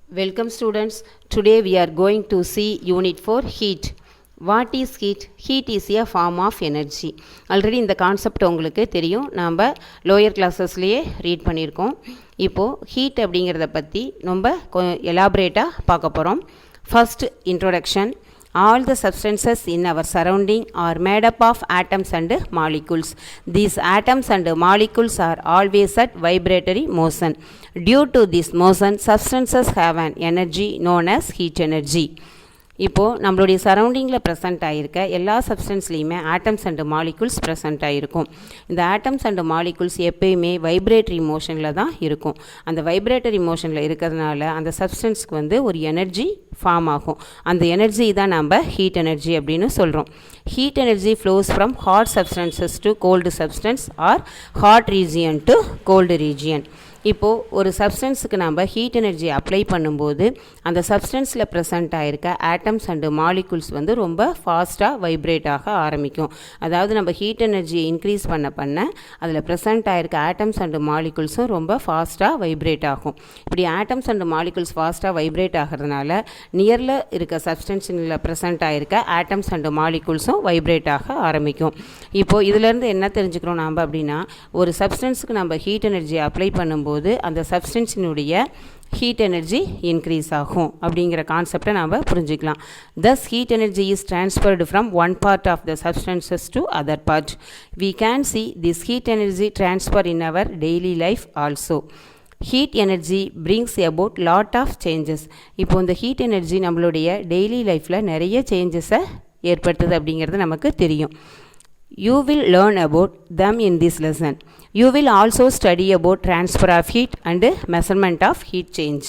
Welcome students. Today we are going to see unit 4 heat. What is heat? Heat is a form of energy. Already இந்த concept உங்களுக்கு தெரியும், நாம் lower கிளாஸஸ்லேயே read பண்ணியிருக்கோம். இப்போது heat அப்படிங்கிறத பற்றி ரொம்ப எலாபரேட்டாக பார்க்க போகிறோம். First introduction. All the substances in our surrounding are made up of atoms and molecules. These atoms and molecules are always at vibratory motion. Due to this motion, substances have an energy known as heat energy. இப்போது நம்மளுடைய சரௌண்டிங்கில் present ஆகிருக்க எல்லா சப்ஸ்டன்ஸ்லேயுமே atoms and molecules present ஆகிருக்கும். இந்த atoms and molecules எப்பயுமே vibratory மோஷனில் தான் இருக்கும். அந்த வைப்ரேட்டரி மோஷனில் இருக்கிறதுனால அந்த சப்ஸ்டன்ஸ்க்கு ஒரு எனர்ஜி ஃபார்ம் ஆகும். அந்த எனர்ஜி தான் நம்ம ஹீட் எனர்ஜி அப்படின்னு சொல்கிறோம். Heat energy flows from hot substances to cold substance or hot region to cold region. இப்போது ஒரு சப்ஸ்டன்ஸுக்கு நம்ம ஹீட் எனர்ஜி அப்ளை பண்ணும்போது அந்த சப்ஸ்டன்ஸில் ப்ரெசென்ட் ஆகிருக்க ஆட்டம்ஸ் அண்டு மாலிகுல்ஸ் ரொம்ப ஃபாஸ்ட்டாக வைப்ரேட் ஆக ஆரம்பிக்கும். அதாவது நம்ம ஹீட் எனர்ஜி இன்க்ரீஸ் பண்ண அதில் ப்ரெசென்ட் ஆகிருக்க ஆட்டம்ஸ் அண்டு மாலிகுல்ஸும் ரொம்ப ஃபாஸ்ட்டாக வைப்ரேட் ஆகும். இப்படி ஆட்டம்ஸ் அண்டு மாலிகுல்ஸ் ஃபாஸ்ட்டாக வைப்ரேட் ஆகிறதுனால நியரில் இருக்க சப்ஸ்டன்ஸில் ப்ரெசென்ட் ஆகிருக்க ஆட்டம்ஸ் அண்டு மாலிகுல்ஸும் வைப்ரேட் ஆக ஆரம்பிக்கும். இப்போது இதிலேருந்து என்ன தெரிஞ்சுக்கிறோம் நாம் அப்படின்னா, ஒரு சப்ஸ்டன்ஸுக்கு நம்ம ஹீட் எனர்ஜி அப்ளை பண்ணும்போது அந்த சப்ஸ்டன்ஸினுடைய ஹீட் எனர்ஜி இன்க்ரீஸ் ஆகும் அப்படிங்கிற கான்செப்டை நாம் புரிஞ்சுக்கலாம். Thus heat energy is transferred from one part of the substances to other part. We can see this heat energy transfer in our daily life also. Heat energy brings about lot of changes. இப்போ இந்த heat energy நம்மளுடைய daily லைஃப்பில் நிறைய சேஞ்சஸை ஏற்படுத்துது அப்படிங்கிறது நமக்கு தெரியும். You will learn about them in this lesson. You will also study about transfer of heat and measurement of heat change.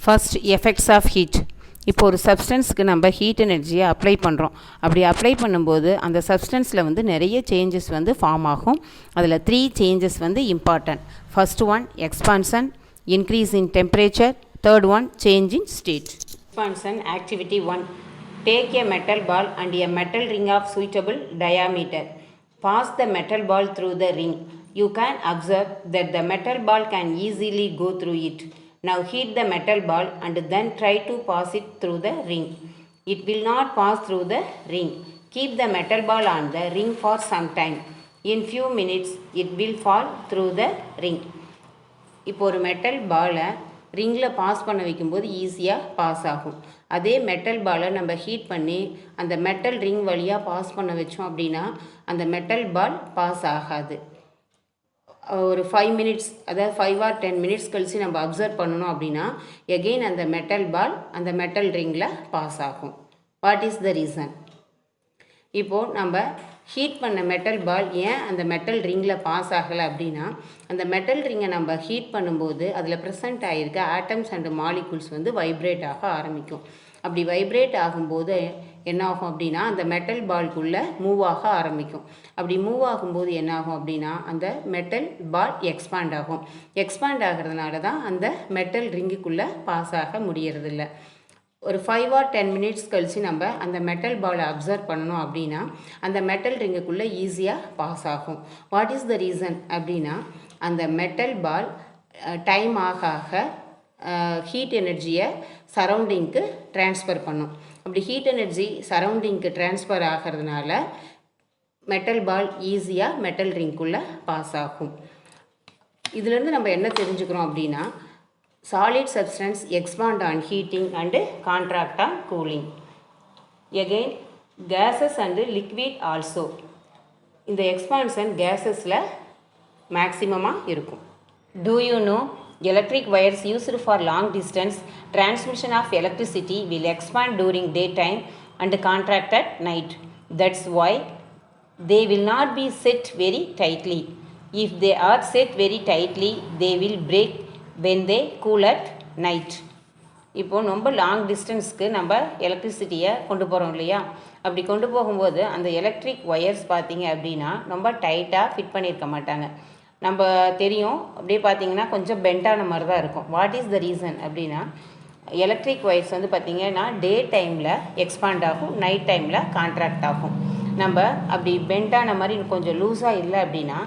First, effects of heat. இப்போ ஒரு சப்ஸ்டன்ஸ்க்கு நம்ம ஹீட் எனர்ஜியை அப்ளை பண்ணுறோம். அப்படி அப்ளை பண்ணும்போது அந்த சப்ஸ்டன்ஸில் நிறைய சேஞ்சஸ் ஃபார்ம் ஆகும். அதில் 3 changes important. First one expansion, increase in temperature. Third one change in state. Expansion activity 1. Take a metal ball and a metal ring of suitable diameter. Pass the metal ball through the ring. You can observe that the metal ball can easily go through it. Now heat the metal ball and then try to pass it through the ring. It will not pass through the ring. Keep the metal ball on the ring for some time. In few minutes it will fall through the ring. இப்போ ஒரு metal பாலை ரிங்கில் pass பண்ண வைக்கும்போது ஈஸியாக pass ஆகும். அதே metal பாலை நம்ம ஹீட் பண்ணி அந்த மெட்டல் ரிங் வழியாக பாஸ் பண்ண வச்சோம் அப்படின்னா அந்த மெட்டல் பால் பாஸ் ஆகாது. ஒரு 5 மினிட்ஸ், அதாவது 5 or 10 மினிட்ஸ் கழித்து நம்ம அப்சர்வ் பண்ணணும் அப்படின்னா எகெயின் அந்த மெட்டல் பால் அந்த மெட்டல் ரிங்கில் பாஸ் ஆகும். What is the reason? இப்போது நம்ம ஹீட் பண்ண மெட்டல் பால் ஏன் அந்த மெட்டல் ரிங்கில் பாஸ் ஆகலை அப்படின்னா, அந்த மெட்டல் ரிங்கை நம்ம ஹீட் பண்ணும்போது அதில் ப்ரெசென்ட் ஆகிருக்க ஆட்டம்ஸ் அண்டு மாலிகுல்ஸ் வைப்ரேட் ஆக ஆரம்பிக்கும். அப்படி வைப்ரேட் ஆகும்போது என்ன ஆகும் அப்படின்னா அந்த மெட்டல் பால்குள்ளே மூவ் ஆக ஆரம்பிக்கும். அப்படி மூவ் ஆகும்போது என்ன ஆகும் அப்படின்னா அந்த மெட்டல் பால் எக்ஸ்பாண்ட் ஆகும். எக்ஸ்பாண்ட் ஆகிறதுனால தான் அந்த மெட்டல் ரிங்குக்குள்ளே பாஸ் ஆக முடியறதில்ல. ஒரு 5 or 10 மினிட்ஸ் கழித்து நம்ம அந்த மெட்டல் பாலை அப்சர்வ் பண்ணணும் அப்படின்னா அந்த மெட்டல் ரிங்குக்குள்ளே ஈஸியாக பாஸ் ஆகும். வாட் இஸ் த ரீசன் அப்படின்னா, அந்த மெட்டல் பால் டைம் ஆக ஆக ஹீட் எனர்ஜியை சரௌண்டிங்க்கு ட்ரான்ஸ்ஃபர் பண்ணும். அப்படி ஹீட் எனர்ஜி சரௌண்டிங்க்கு ட்ரான்ஸ்ஃபர் ஆகிறதுனால மெட்டல் பால் ஈஸியாக மெட்டல் ரிங்குக்குள்ளே பாஸ் ஆகும். இதிலேருந்து நம்ம என்ன தெரிஞ்சுக்கிறோம் அப்படின்னா, solid substance expand on heating and contract on cooling. Again gases and liquid also. இந்த எக்ஸ்பான்ஷன் கேஸஸில் மேக்ஸிமமாக இருக்கும். Do you know electric wires used for long distance transmission of electricity will expand during daytime and contract at night. That's why they will not be set very tightly. If they are set very tightly they will break when they cool at night. இப்போது ரொம்ப long டிஸ்டன்ஸ்க்கு நம்ம எலக்ட்ரிசிட்டியை கொண்டு போகிறோம் இல்லையா? அப்படி கொண்டு போகும்போது அந்த எலக்ட்ரிக் ஒயர்ஸ் பார்த்திங்க அப்படின்னா ரொம்ப டைட்டாக ஃபிட் பண்ணியிருக்க மாட்டாங்க. நம்ம தெரியும் அப்படியே பார்த்திங்கன்னா கொஞ்சம் பெண்டான மாதிரி தான் இருக்கும். வாட் இஸ் த ரீசன் அப்படின்னா, எலக்ட்ரிக் ஒயர்ஸ் பார்த்திங்கன்னா டே டைமில் எக்ஸ்பாண்ட் ஆகும், நைட் டைமில் கான்ட்ராக்ட் ஆகும். நம்ம அப்படி பெண்டான மாதிரி கொஞ்சம் லூஸாக இல்லை அப்படின்னா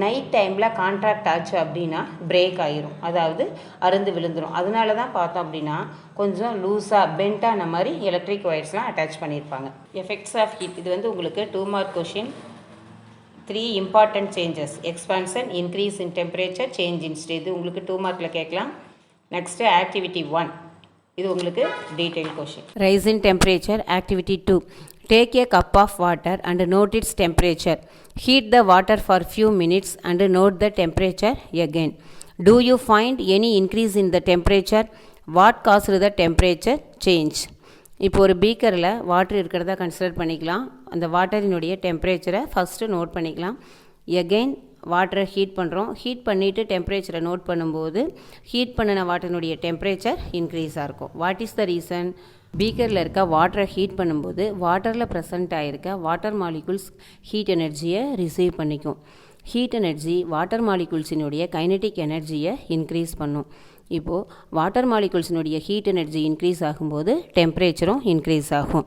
நைட் டைமில் கான்ட்ராக்ட் ஆச்சு அப்படின்னா பிரேக் ஆகிரும், அதாவது அருந்து விழுந்துடும். அதனால தான் பார்த்தோம் அப்படின்னா கொஞ்சம் லூஸாக பெண்டான மாதிரி எலக்ட்ரிக் ஒயர்ஸ்லாம் அட்டாச் பண்ணியிருப்பாங்க. எஃபெக்ட்ஸ் ஆஃப் ஹீட் இது வந்து உங்களுக்கு 2 mark question. 3 important changes: expansion, increase in temperature, change in state. இது உங்களுக்கு 2 மார்க்கில் கேட்கலாம். நெக்ஸ்ட்டு ஆக்டிவிட்டி 1, இது உங்களுக்கு detail question. Rice in temperature. Activity 2, take a cup of water and note its temperature. Heat the water for few minutes and note the temperature again. Do you find any increase in the temperature? What caused the temperature change? இப்போ ஒரு பீக்கரில் water இருக்கிறதா consider பண்ணிக்கலாம். அந்த வாட்டரினுடைய டெம்பரேச்சரை first note பண்ணிக்கலாம். Again வாட்டரை heat பண்ணுறோம். Heat பண்ணிவிட்டு டெம்பரேச்சரை நோட் பண்ணும்போது ஹீட் பண்ணின வாட்டரினுடைய டெம்பரேச்சர் இன்க்ரீஸாக இருக்கும். What is the reason? பீக்கரில் இருக்க வாட்டரை ஹீட் பண்ணும்போது வாட்டரில் ப்ரெசண்ட் ஆகிருக்க வாட்டர் மாலிகுல்ஸ் ஹீட் எனர்ஜியை ரிசீவ் பண்ணிக்கும். ஹீட் எனர்ஜி வாட்டர் மாலிகுல்ஸினுடைய கைனெட்டிக் எனர்ஜியை இன்க்ரீஸ் பண்ணும். இப்போது வாட்டர் மாலிகுல்ஸினுடைய ஹீட் எனர்ஜி இன்க்ரீஸ் ஆகும்போது டெம்பரேச்சரும் இன்க்ரீஸ் ஆகும்.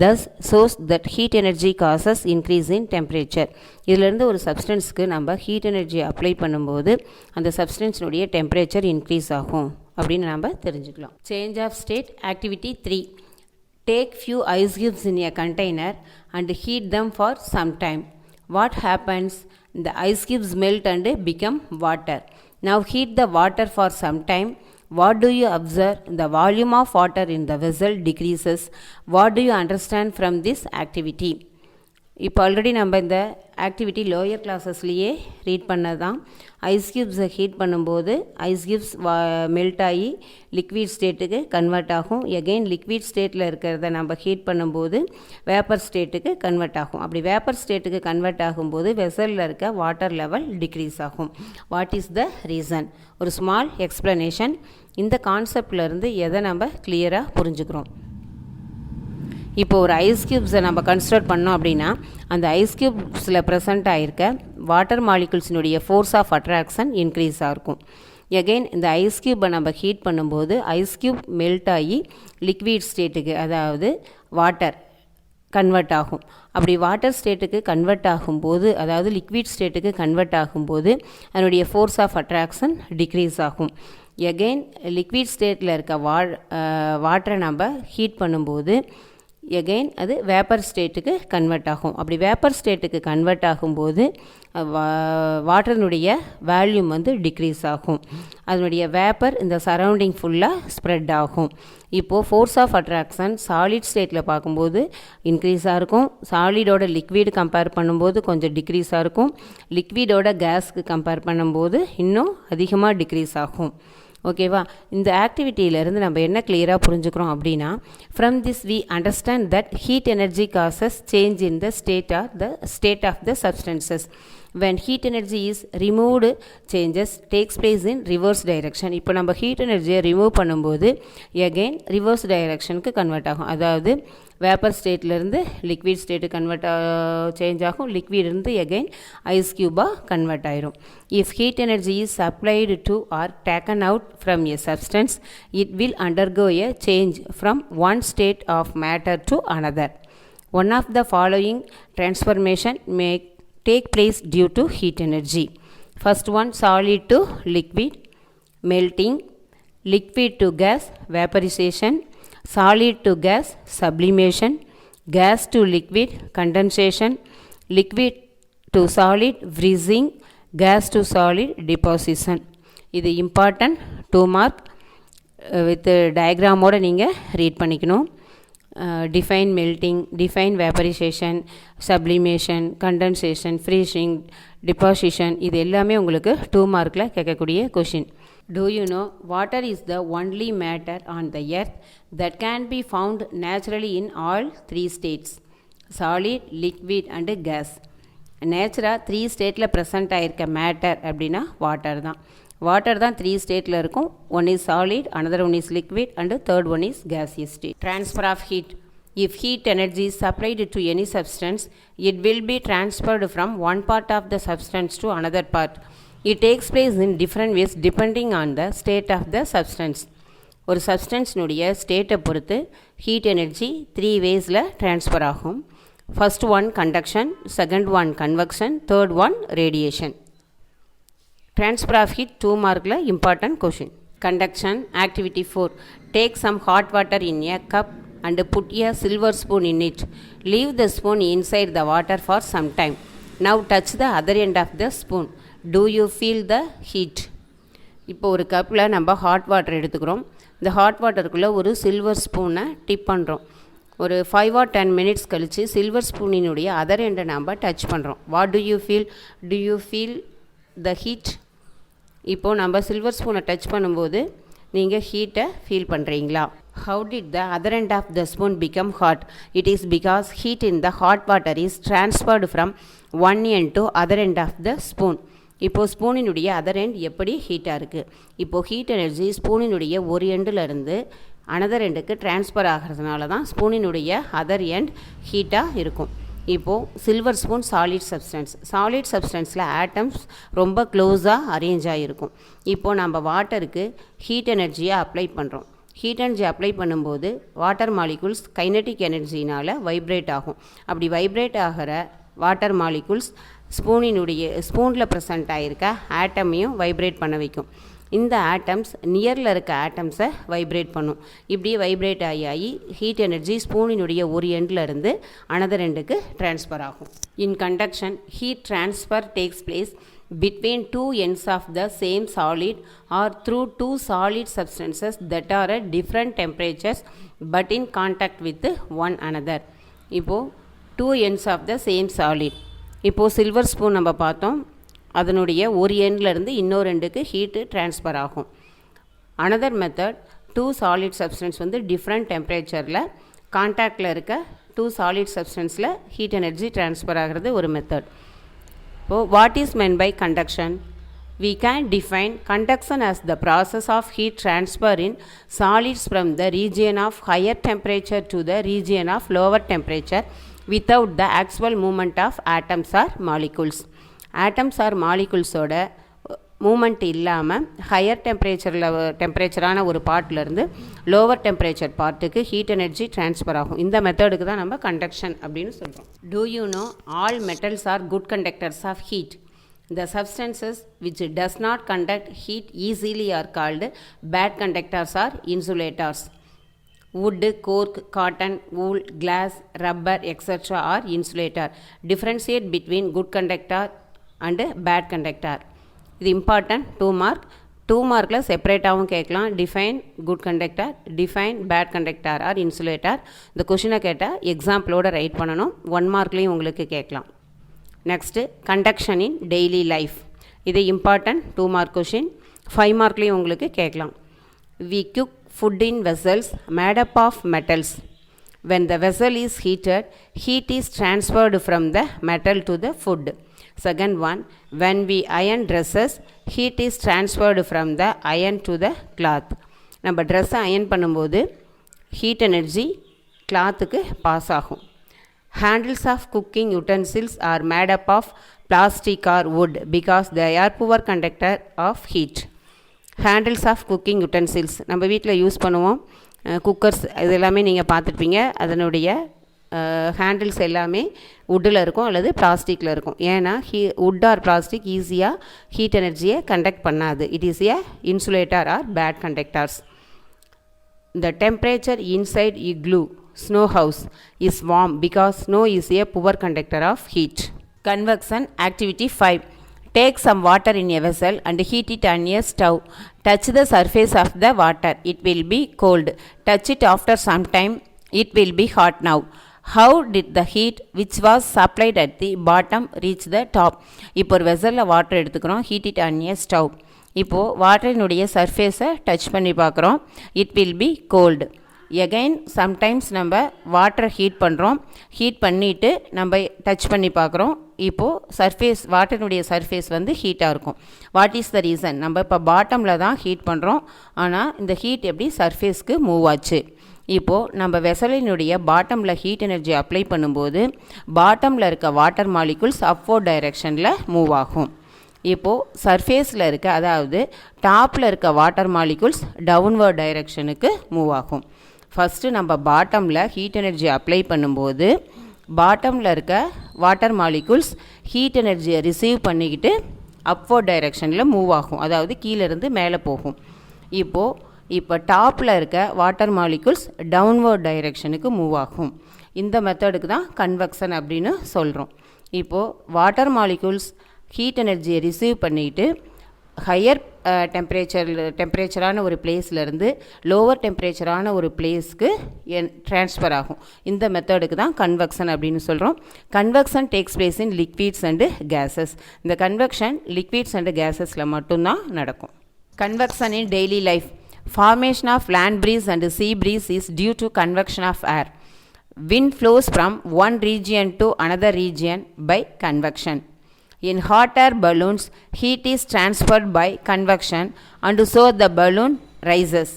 Thus shows that heat energy causes increase in temperature. இதிலேருந்து ஒரு சப்ஸ்டன்ஸுக்கு நம்ம ஹீட் எனர்ஜியை அப்ளை பண்ணும்போது அந்த சப்ஸ்டன்ஸினுடைய டெம்பரேச்சர் இன்க்ரீஸ் ஆகும் அப்படின்னு நம்ம தெரிஞ்சுக்கலாம். Change of state. Activity 3, take few ice cubes in a container and heat them for some time. What happens? The ice cubes melt and become water. Now heat the water for some time. What do you observe? The volume of water in the vessel decreases. What do you understand from this activity? இப்போ already நம்ம இந்த activity lower கிளாஸஸ்லேயே read பண்ணதான். Ice கியூப்ஸை heat பண்ணும்போது ice cubes melt ஆகி liquid ஸ்டேட்டுக்கு convert ஆகும். Again liquid ஸ்டேட்டில் இருக்கிறத நம்ம ஹீட் பண்ணும்போது வேப்பர் ஸ்டேட்டுக்கு கன்வெர்ட் ஆகும். அப்படி வேப்பர் ஸ்டேட்டுக்கு கன்வெர்ட் ஆகும்போது வெசலில் இருக்க வாட்டர் லெவல் டிக்ரீஸ் ஆகும். What is the reason? ஒரு ஸ்மால் எக்ஸ்ப்ளனேஷன். இந்த கான்செப்ட்லேருந்து எதை நம்ம கிளியராக புரிஞ்சுக்கிறோம். இப்போ ஒரு ஐஸ் கியூப்ஸை நம்ம கன்சிடர் பண்ணோம் அப்படின்னா அந்த ஐஸ் கியூப்ஸில் ப்ரெசண்ட் ஆகிருக்க வாட்டர் மாலிகுல்ஸினுடைய ஃபோர்ஸ் ஆஃப் அட்ராக்ஷன் இன்க்ரீஸாக இருக்கும். எகெயின் இந்த ஐஸ் கியூப்பை நம்ம ஹீட் பண்ணும்போது ஐஸ் கியூப் மெல்ட் ஆகி லிக்விட் ஸ்டேட்டுக்கு, அதாவது வாட்டர் கன்வெர்ட் ஆகும். அப்படி வாட்டர் ஸ்டேட்டுக்கு கன்வெர்ட் ஆகும்போது, அதாவது லிக்விட் ஸ்டேட்டுக்கு கன்வெர்ட் ஆகும்போது அதனுடைய ஃபோர்ஸ் ஆஃப் அட்ராக்ஷன் டிக்ரீஸ் ஆகும். எகெயின் லிக்விட் ஸ்டேட்டில் இருக்க வாட்டரை நம்ம ஹீட் பண்ணும்போது எகெயின் அது வேப்பர் ஸ்டேட்டுக்கு கன்வெர்ட் ஆகும். அப்படி வேப்பர் ஸ்டேட்டுக்கு கன்வெர்ட் ஆகும்போது வாட்டரினுடைய வேல்யூம் வந்து டிக்ரீஸ் ஆகும். அதனுடைய வேப்பர் இந்த சரௌண்டிங் ஃபுல்லாக ஸ்ப்ரெட் ஆகும். இப்போது ஃபோர்ஸ் ஆஃப் அட்ராக்ஷன் சாலிட் ஸ்டேட்டில் பார்க்கும்போது இன்க்ரீஸாக இருக்கும். சாலிடோட லிக்விட் கம்பேர் பண்ணும்போது கொஞ்சம் டிக்ரீஸாக இருக்கும். லிக்விடோட கேஸுக்கு கம்பேர் பண்ணும்போது இன்னும் அதிகமாக டிக்ரீஸ் ஆகும். ஓகேவா? இந்த ஆக்டிவிட்டியிலேருந்து நம்ம என்ன கிளியராக புரிஞ்சுக்கிறோம் அப்படின்னா, from this we understand that heat energy causes change in the state of the substances. when heat energy is removed, changes takes place in reverse direction. இப்போ நம்ம ஹீட் எனர்ஜியை ரிமூவ் பண்ணும்போது எகெயின் ரிவர்ஸ் டைரெக்ஷனுக்கு கன்வெர்ட் ஆகும். அதாவது vapour ஸ்டேட்லேருந்து liquid state change ஆகும். Liquid இருந்து again ice கியூபாக கன்வெர்ட் ஆயிரும். If heat energy is applied to or taken out from a substance, it will undergo a change from one state of matter to another. One of the following transformation may take place due to heat energy. First one, solid to liquid, melting; liquid to gas, vaporization; solid to gas, sublimation; gas to liquid, condensation; liquid to solid, freezing; gas to solid, deposition. இது important 2 mark with diagram ஓட நீங்கள் read பண்ணிக்கணும். define melting, define vaporization, sublimation, condensation, freezing, deposition. இது எல்லாமே உங்களுக்கு 2 மார்க்கில் கேட்கக்கூடிய question. Do you know water is the only matter on the earth that can be found naturally in all 3 states: solid, liquid and gas. நேச்சுராக 3 ஸ்டேட்டில் present ஆகிருக்க matter அப்படின்னா water தான். Water தான் 3 ஸ்டேட்டில் இருக்கும். One is solid, another one is liquid and third one is gaseous state. Transfer of heat. If heat energy is supplied to any substance, it will be transferred from one part of the substance to another part. It takes place in different ways depending on the state of the substance. ஒரு சப்ஸ்டன்ஸ்னுடைய ஸ்டேட்டை பொறுத்து heat energy 3 வேஸில் transfer ஆகும். First one conduction, second one convection, third one radiation. Transfer of heat 2 mark la important question. Conduction activity 4. Take some hot water in a cup and put a silver spoon in it. Leave the spoon inside the water for some time. Now touch the other end of the spoon. Do you feel the heat? இப்போ ஒரு கப்பில் நம்ம hot water எடுத்துக்கிறோம். இந்த hot வாட்டருக்குள்ளே ஒரு silver ஸ்பூனை tip பண்ணுறோம். ஒரு 5 or 10 minutes கழித்து சில்வர் ஸ்பூனினுடைய அதர் எண்டை நம்ம டச் பண்ணுறோம். What to you feel the heat? இப்போது நம்ம சில்வர் ஸ்பூனை டச் பண்ணும்போது நீங்கள் ஹீட்டை ஃபீல் பண்ணுறீங்களா? How did the other end of the spoon become hot? It is because heat in the hot water is transferred from one end to other end of the spoon. இப்போது ஸ்பூனினுடைய other end எப்படி ஹீட்டாக இருக்குது? இப்போது heat energy ஸ்பூனினுடைய ஒரு எண்டிலிருந்து another எண்டுக்கு transfer ஆகிறதுனால தான் ஸ்பூனினுடைய other end ஹீட்டாக இருக்கும். இப்போது சில்வர் ஸ்பூன் சாலிட் சப்ஸ்டன்ஸில் ஆட்டம்ஸ் ரொம்ப க்ளோஸாக அரேஞ்ச் ஆகிருக்கும். இப்போது நம்ம வாட்டருக்கு ஹீட் எனர்ஜியை அப்ளை பண்ணுறோம். ஹீட் எனர்ஜி அப்ளை பண்ணும்போது வாட்டர் மாலிகுல்ஸ் கைனட்டிக் எனர்ஜினால் வைப்ரேட் ஆகும். அப்படி வைப்ரேட் ஆகிற வாட்டர் மாலிகுல்ஸ் ஸ்பூனில் ப்ரெசண்ட் ஆகிருக்க ஆட்டமையும் வைப்ரேட் பண்ண வைக்கும். இந்த ஆட்டம்ஸ் நியரில் இருக்க ஆட்டம்ஸை வைப்ரேட் பண்ணும். இப்படி வைப்ரேட் ஆகி ஹீட் எனர்ஜி ஸ்பூனினுடைய ஒரு எண்ட்லேருந்து அனதர் எண்டுக்கு ட்ரான்ஸ்ஃபர் ஆகும். In conduction heat transfer takes place between two ends of the same solid or through two solid substances that are at different temperatures but in contact with one another. இப்போது two ends of the same solid. இப்போது silver spoon நம்ம பார்த்தோம், அதனுடைய ஒரு எண்ட்லேருந்து இன்னொரு எண்டுக்கு heat transfer ஆகும். Another method, two solid substance different டெம்பரேச்சரில் கான்டாக்டில் இருக்க டூ சாலிட் சப்ஸ்டன்ஸில் ஹீட் எனர்ஜி ட்ரான்ஸ்ஃபர் ஆகிறது ஒரு மெத்தட். இப்போது what is meant by conduction? We can define conduction as the process of heat transfer in solids from the region of higher temperature to the region of lower temperature without the actual movement of atoms or molecules. Atoms or moleculesோட movement இல்லாமல் higher டெம்பரேச்சரான ஒரு பார்ட்லேருந்து lower temperature பார்ட்டுக்கு heat energy transfer ஆகும். இந்த மெத்தடுக்கு தான் நம்ம கண்டக்ஷன் அப்படின்னு சொல்கிறோம். Do you know all metals are good conductors of heat? The substances which does not conduct heat easily are called bad conductors or insulators. Wood, cork, cotton, wool, glass, rubber, etc. are insulator. Differentiate between good conductor and bad conductor. இது important 2 மார்க்கில் செப்பரேட்டாகவும் கேட்கலாம். Define good conductor, define bad conductor or insulator. இந்த கொஷினை கேட்டால் எக்ஸாம்பிளோடு right பண்ணணும். 1 மார்க்லேயும் உங்களுக்கு கேட்கலாம். Next conduction in daily life. இது இம்பார்ட்டன்ட் 2 மார்க் கொஷின். 5 மார்க்லேயும் உங்களுக்கு கேட்கலாம். We cook food in vessels made up of metals. When the vessel is heated, heat is transferred from the metal to the food. Second one, when we iron dresses, heat is transferred from the iron to the cloth. நம்ம ட்ரெஸ்ஸை iron பண்ணும்போது heat energy கிளாத்துக்கு pass ஆகும். Handles of cooking utensils are made up of plastic or wood because they are poor conductor of heat. Handles of cooking utensils நம்ம வீட்டில் use பண்ணுவோம். Cookers இது எல்லாமே நீங்கள் பார்த்துருப்பீங்க. அதனுடைய ஹேண்டில்ஸ் எல்லாமே வுட்டில் இருக்கும் அல்லது பிளாஸ்டிக்கில் இருக்கும். ஏன்னா வுட் ஆர் பிளாஸ்டிக் ஈஸியாக ஹீட் எனர்ஜியை கண்டக்ட் பண்ணாது. It is a insulator or bad conductors. The temperature inside igloo snow house is warm because snow is a poor conductor of heat. Convection activity 5. Take some water in a vessel and heat it on a stove. Touch the surface of the water. It will be cold. Touch it after some time. It will be hot now. How did the heat which was supplied at the bottom reach the top? இப்போ ஒரு வெசலில் water எடுத்துக்கிறோம். Heat it on a stove. இப்போது வாட்டரினுடைய சர்ஃபேஸை touch பண்ணி பார்க்குறோம். It will be cold. Again sometimes நம்ம வாட்டரை ஹீட் பண்ணுறோம். ஹீட் பண்ணிவிட்டு நம்ம டச் பண்ணி பார்க்குறோம். இப்போது வாட்டரினுடைய சர்ஃபேஸ் ஹீட்டாக இருக்கும். What is the reason? நம்ம இப்போ பாட்டமில் தான் ஹீட் பண்ணுறோம். ஆனால் இந்த ஹீட் எப்படி சர்ஃபேஸ்க்கு மூவ் ஆச்சு? இப்போது நம்ம வெசலினுடைய பாட்டமில் ஹீட் எனர்ஜி அப்ளை பண்ணும்போது பாட்டமில் இருக்க வாட்டர் மாலிகுல்ஸ் அப்வர்ட் டைரெக்ஷனில் மூவ் ஆகும். இப்போது சர்ஃபேஸில் இருக்க, அதாவது டாப்பில் இருக்க வாட்டர் மாலிகுல்ஸ் டவுன்வர்ட் டைரெக்ஷனுக்கு மூவ் ஆகும். ஃபஸ்ட்டு நம்ம பாட்டமில் ஹீட் எனர்ஜி அப்ளை பண்ணும்போது பாட்டமில் இருக்க வாட்டர் மாலிகுல்ஸ் ஹீட் எனர்ஜியை ரிசீவ் பண்ணிக்கிட்டு அப்வர்ட் டைரெக்ஷனில் மூவ் ஆகும், அதாவது கீழேருந்து மேலே போகும். இப்போ டாப்பில் இருக்க வாட்டர் மாலிகுல்ஸ் டவுன்வர்ட் டைரெக்ஷனுக்கு மூவ் ஆகும். இந்த மெத்தடுக்கு தான் கன்வெக்ஷன் அப்படின்னு சொல்கிறோம். இப்போது வாட்டர் மாலிகுல்ஸ் ஹீட் எனர்ஜியை ரிசீவ் பண்ணிக்கிட்டு ஹையர் டெம்பரேச்சரான ஒரு பிளேஸ்லேருந்து லோவர் டெம்பரேச்சரான ஒரு பிளேஸ்க்கு ட்ரான்ஸ்ஃபர் ஆகும். இந்த மெத்தடுக்கு தான் கன்வெக்ஷன் அப்படின்னு சொல்கிறோம். Convection takes place in liquids and gases. இந்த கன்வெக்ஷன் லிக்விட்ஸ் அண்டு கேஸஸில் மட்டும்தான் நடக்கும். Convection in daily life. Formation of land breeze and sea breeze is due to convection of air. Wind flows from one region to another region by convection. In hot air balloons, heat is transferred by convection and so the balloon rises.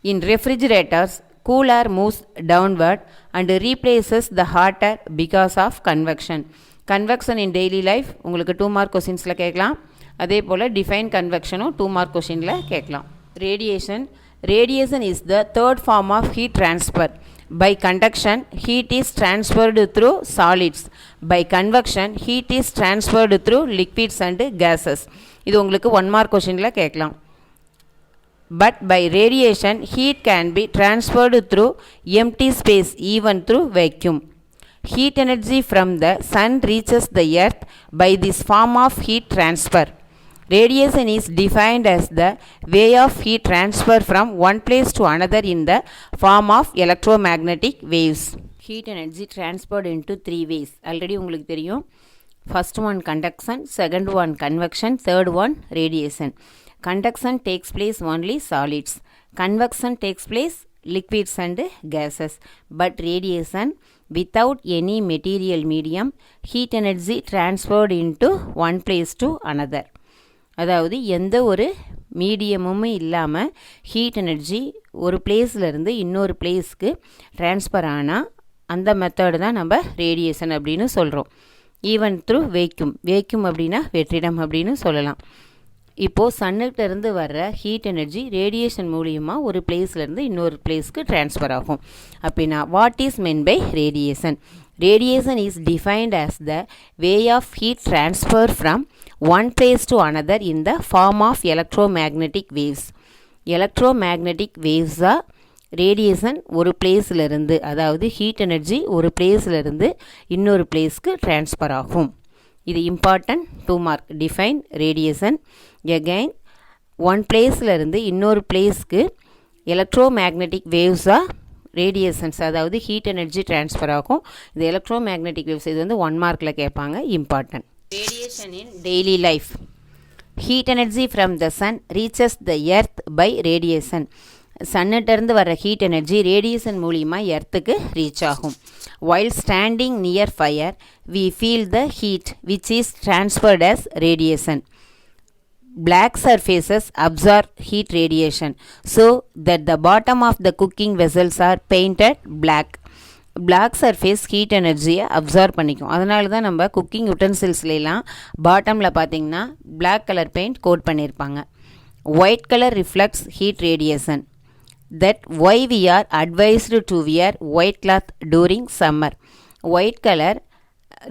In refrigerators, cool air moves downward and replaces the hot air because of convection. Convection in daily life உங்களுக்கு 2 mark கொஸ்டின்ஸில் கேட்கலாம். அதே போல் define கன்வெக்ஷனும் 2 mark கொஸ்டினில் கேட்கலாம். Radiation is the third form of heat transfer. By conduction, heat is transferred through solids. By convection, heat is transferred through liquids and gases. இது உங்களுக்கு 1 mark கொஸ்டினில் கேட்கலாம். But by radiation, heat can be transferred through empty space, even through vacuum. Heat energy from the sun reaches the earth by this form of heat transfer. Radiation is defined as the way of heat transfer from one place to another in the form of electromagnetic waves. Heat energy transferred into 3 ways. Already உங்களுக்கு தெரியும். First one conduction, second one convection, third one radiation. Conduction takes place only solids. Convection takes place liquids and gases. But radiation, without any material medium, heat energy transferred into one place to another. அதாவது எந்த ஒரு மீடியமும் இல்லாமல் heat energy ஒரு பிளேஸ்லேருந்து இன்னொரு பிளேஸ்க்கு transfer ஆனால் அந்த method தான் நம்ம ரேடியேஷன் அப்படின்னு சொல்கிறோம். ஈவன் த்ரூ வேக்யூம் அப்படின்னா வெற்றிடம் அப்படின்னு சொல்லலாம். இப்போது சன்னுக்கிட்டேருந்து வர்ற ஹீட் எனர்ஜி ரேடியேஷன் மூலியமாக ஒரு பிளேஸ்லேருந்து இன்னொரு பிளேஸ்க்கு ட்ரான்ஸ்ஃபர் ஆகும். அப்படின்னா what is meant by radiation? Radiation is defined as the way of heat transfer from one place to another in the form of electromagnetic waves. Electromagnetic waves are radiation ஒரு பிளேஸ்லேருந்து, அதாவது heat energy ஒரு பிளேஸ்லேருந்து இன்னொரு பிளேஸ்க்கு transfer ஆகும். இது important 2 mark. Define radiation. Again one பிளேஸ்லேருந்து இன்னொரு பிளேஸ்க்கு எலக்ட்ரோமேக்னெட்டிக் வேவ்ஸாக ரேடியேஷன்ஸ், அதாவது ஹீட் எனர்ஜி ட்ரான்ஸ்ஃபர் ஆகும். இது எலக்ட்ரோமேக்னெட்டிக் வேவ்ஸ். இது 1 மார்க்கில் கேட்பாங்க, important. Radiation in daily life. Heat energy from the sun reaches the earth by radiation. சன்னிட்டேருந்து வர ஹீட் எனர்ஜி ரேடியேஷன் மூலியமாக எர்த்துக்கு ரீச் ஆகும். While standing near fire we feel the heat which is transferred as radiation. Black surfaces absorb heat radiation so that the bottom of the cooking vessels are painted black. Black surface heat எனர்ஜியை absorb பண்ணிக்கும். அதனால தான் நம்ம cooking யுட்டன்சில்ஸ்லாம் பாட்டமில் பார்த்தீங்கன்னா black colour paint code பண்ணியிருப்பாங்க. White color reflects heat radiation. That why we are advised to wear white cloth during summer. White color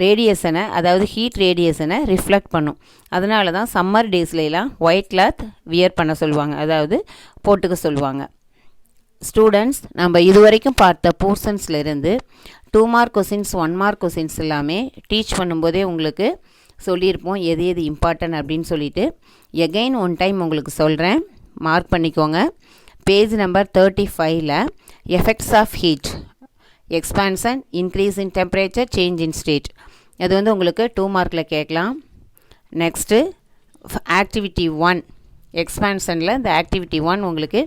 ரேடியேஷனை, அதாவது heat ரேடியேஷனை reflect பண்ணும். அதனால தான் சம்மர் டேஸ்லாம் ஒயிட் கிளாத் வியர் பண்ண சொல்லுவாங்க, அதாவது போட்டுக்க சொல்லுவாங்க. ஸ்டூடெண்ட்ஸ், நம்ம இதுவரைக்கும் பார்த்த போர்ஷன்ஸ்லேருந்து 2 மார்க் கொஸ்டின்ஸ் 1 மார்க் கொஸ்டின்ஸ் எல்லாமே டீச் பண்ணும்போதே உங்களுக்கு சொல்லியிருப்போம் எது எது இம்பார்ட்டன்ட் அப்படின்னு சொல்லிட்டு. எகைன் ஒன் டைம் உங்களுக்கு சொல்கிறேன், மார்க் பண்ணிக்கோங்க. பேஜ் நம்பர் 35ல் effects of heat, expansion, increase in temperature, change in state. அது உங்களுக்கு 2 மார்க்கில் கேட்கலாம். நெக்ஸ்ட்டு ஆக்டிவிட்டி 1 எக்ஸ்பான்ஷனில் இந்த ஆக்டிவிட்டி 1 உங்களுக்கு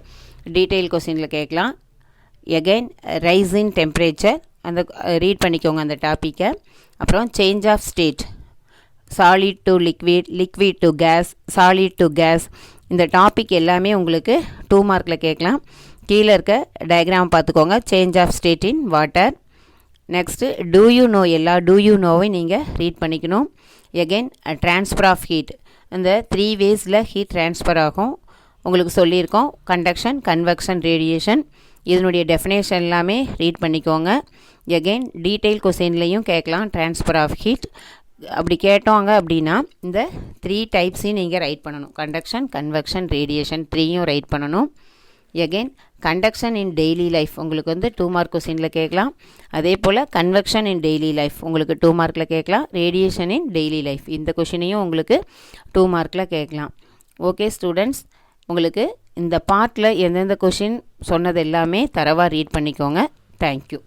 டீட்டெயில் கொஸ்டினில் கேட்கலாம். எகைன் ரைஸ் இன் டெம்பரேச்சர், அந்த ரீட் பண்ணிக்கோங்க அந்த டாப்பிக்கை. அப்புறம் change of state, solid to liquid, liquid to gas, solid to gas. இந்த டாபிக் எல்லாமே உங்களுக்கு 2 மார்க்கில் கேட்கலாம். கீழே இருக்க டயக்ராம் பார்த்துக்கோங்க. Change of state in water. Next do you know, எல்லா டூ யூ நோவை நீங்கள் ரீட் பண்ணிக்கணும். எகைன் ட்ரான்ஸ்ஃபர் ஆஃப் ஹீட், இந்த 3 வேஸில் ஹீட் ட்ரான்ஸ்ஃபர் ஆகும் உங்களுக்கு சொல்லியிருக்கோம். Conduction, convection, radiation. இதனுடைய டெஃபினேஷன் எல்லாமே ரீட் பண்ணிக்கோங்க. எகெயின் டீட்டெயில் கொஸ்டின்லையும் கேட்கலாம் ட்ரான்ஸ்ஃபர் ஆஃப் ஹீட். அப்படி கேட்டோங்க அப்படின்னா இந்த 3 டைப்ஸையும் நீங்கள் ரைட் பண்ணணும். கண்டக்ஷன், கன்வெக்ஷன், ரேடியேஷன் 3யும் ரைட் பண்ணணும். Again conduction in daily life உங்களுக்கு 2 மார்க் கொஸ்டினில் கேட்கலாம். அதே போல் கன்வெக்ஷன் இன் டெய்லி லைஃப் உங்களுக்கு 2 மார்க்கில் கேட்கலாம். ரேடியேஷன் இன் டெய்லி லைஃப் இந்த கொஷினையும் உங்களுக்கு 2 மார்க்கில் கேட்கலாம். ஓகே ஸ்டூடெண்ட்ஸ், உங்களுக்கு இந்த பார்ட்டில் எந்தெந்த கொஷின் சொன்னது எல்லாமே தரவாக ரீட் பண்ணிக்கோங்க. தேங்க்யூ.